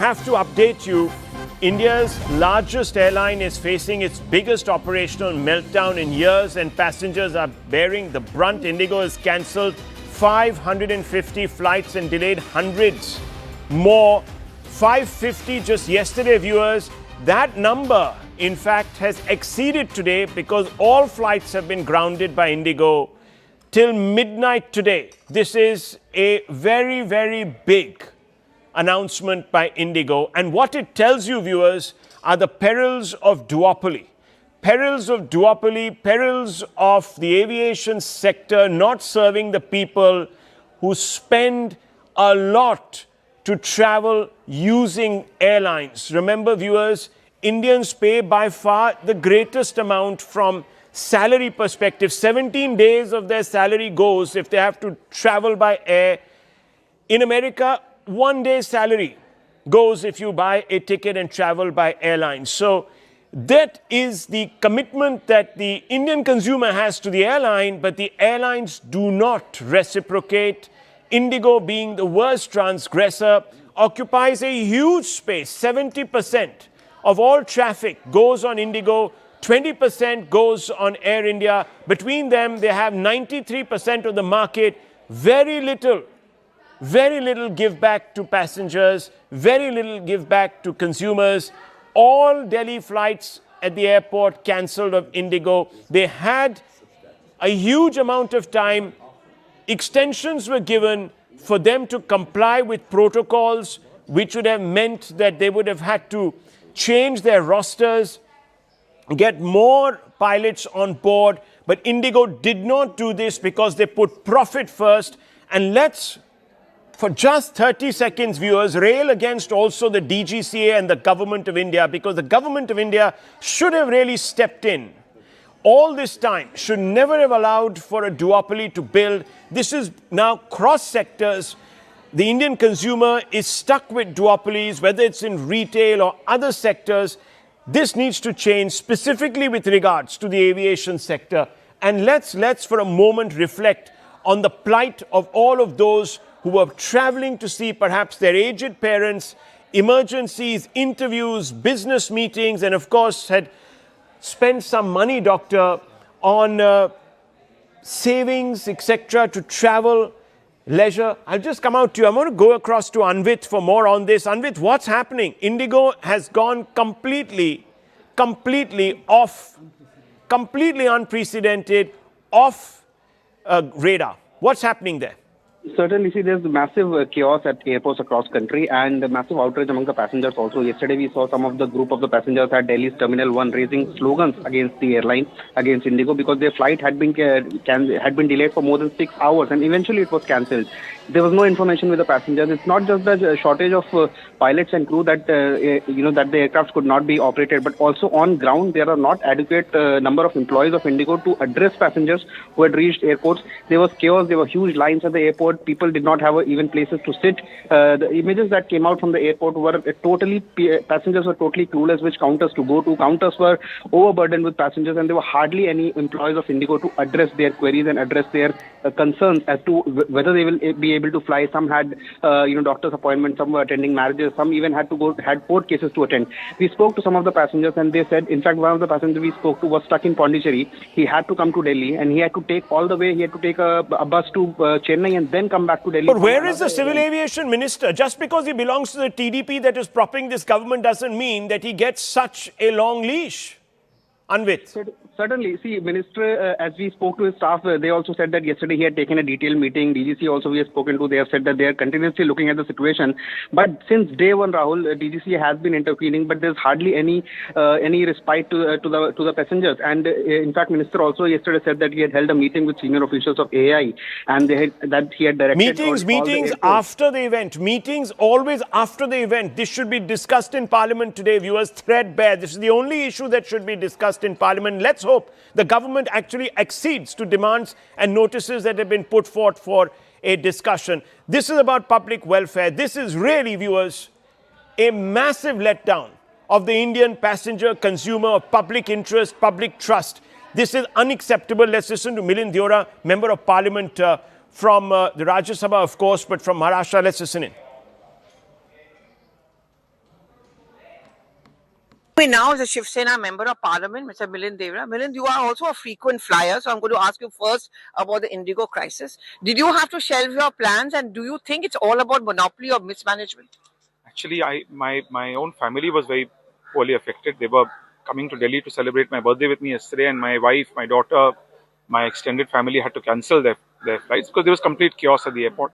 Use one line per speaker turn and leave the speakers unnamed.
have to update you. India's largest airline is facing its biggest operational meltdown in years, and passengers are bearing the brunt. Indigo has cancelled 550 flights and delayed hundreds more. 550 just yesterday, viewers. That number, in fact, has exceeded today because all flights have been grounded by Indigo till midnight today. This is a very, very big announcement by Indigo. And what it tells you, viewers, are the perils of duopoly. Perils of duopoly, perils of the aviation sector not serving the people who spend a lot to travel using airlines. Remember, viewers, Indians pay by far the greatest amount from salary perspective. 17 days of their salary goes if they have to travel by air. In America, 1 day's salary goes if you buy a ticket and travel by airline. So that is the commitment that the Indian consumer has to the airline, but the airlines do not reciprocate. Indigo, being the worst transgressor, occupies a huge space. 70% of all traffic goes on Indigo, 20% goes on Air India. Between them, they have 93% of the market. Very little give back to passengers, very little give back to consumers. All Delhi flights at the airport cancelled of Indigo. They had a huge amount of time. Extensions were given for them to comply with protocols, which would have meant that they would have had to change their rosters, get more pilots on board. But Indigo did not do this because they put profit first. And let's, for just 30 seconds, viewers, rail against also the DGCA and the Government of India, because the Government of India should have really stepped in. All this time, should never have allowed for a duopoly to build. This is now cross sectors. The Indian consumer is stuck with duopolies, whether it's in retail or other sectors. This needs to change, specifically with regards to the aviation sector. And let's for a moment reflect on the plight of all of those who were traveling to see perhaps their aged parents, emergencies, interviews, business meetings, and of course had spent some money, doctor, on savings, etc., to travel, leisure. I'll just come out to you. I'm going to go across to Anvit for more on this. Anvit, what's happening? Indigo has gone completely off, completely unprecedented, off radar. What's happening there?
Certainly, see, there's massive chaos at airports across country and massive outrage among the passengers also. Yesterday, we saw some of the group of the passengers at Delhi's Terminal 1 raising slogans against the airline, against Indigo, because their flight had been delayed for more than 6 hours and eventually it was cancelled. There was no information with the passengers. It's not just the shortage of pilots and crew that, that the aircrafts could not be operated, but also on ground, there are not adequate number of employees of Indigo to address passengers who had reached airports. There was chaos. There were huge lines at the airport. People did not have even places to sit. The images that came out from the airport were passengers were totally clueless which counters to go to. Counters were overburdened with passengers, and there were hardly any employees of Indigo to address their queries and address their concerns as to whether they will be able to fly. Some had, doctor's appointments, some were attending marriages, some even had court cases to attend. We spoke to some of the passengers and they said, in fact, one of the passengers we spoke to was stuck in Pondicherry. He had to come to Delhi and he had to take all the way, he had to take a bus to Chennai and then come back to Delhi.
But where is the civil aviation minister? Just because he belongs to the TDP that is propping this government doesn't mean that he gets such a long leash. Anvit.
Certainly. See, Minister, as we spoke to his staff, they also said that yesterday he had taken a detailed meeting. DGC also we have spoken to. They have said that they are continuously looking at the situation. But since day one, Rahul, DGC has been intervening, but there's hardly any respite to the passengers. And in fact, Minister also yesterday said that he had held a meeting with senior officials of AI, and that he had directed
meetings after the event. Meetings always after the event. This should be discussed in Parliament today, viewers. Threadbare. This is the only issue that should be discussed in Parliament. Let's hope the government actually accedes to demands and notices that have been put forth for a discussion. This is about public welfare. This is really, viewers, a massive letdown of the Indian passenger consumer, of public interest, public trust. This is unacceptable. Let's listen to Milind Deora, Member of Parliament from the Rajya Sabha, of course, but from Maharashtra. Let's listen in.
Now is a Shiv Sena member of Parliament, Mr. Milind Devra. Milind, you are also a frequent flyer, so I'm going to ask you first about the Indigo crisis. Did you have to shelve your plans, and do you think it's all about monopoly or mismanagement?
Actually, my own family was very poorly affected. They were coming to Delhi to celebrate my birthday with me yesterday, and my wife, my daughter, my extended family had to cancel their flights because there was complete chaos at the airport.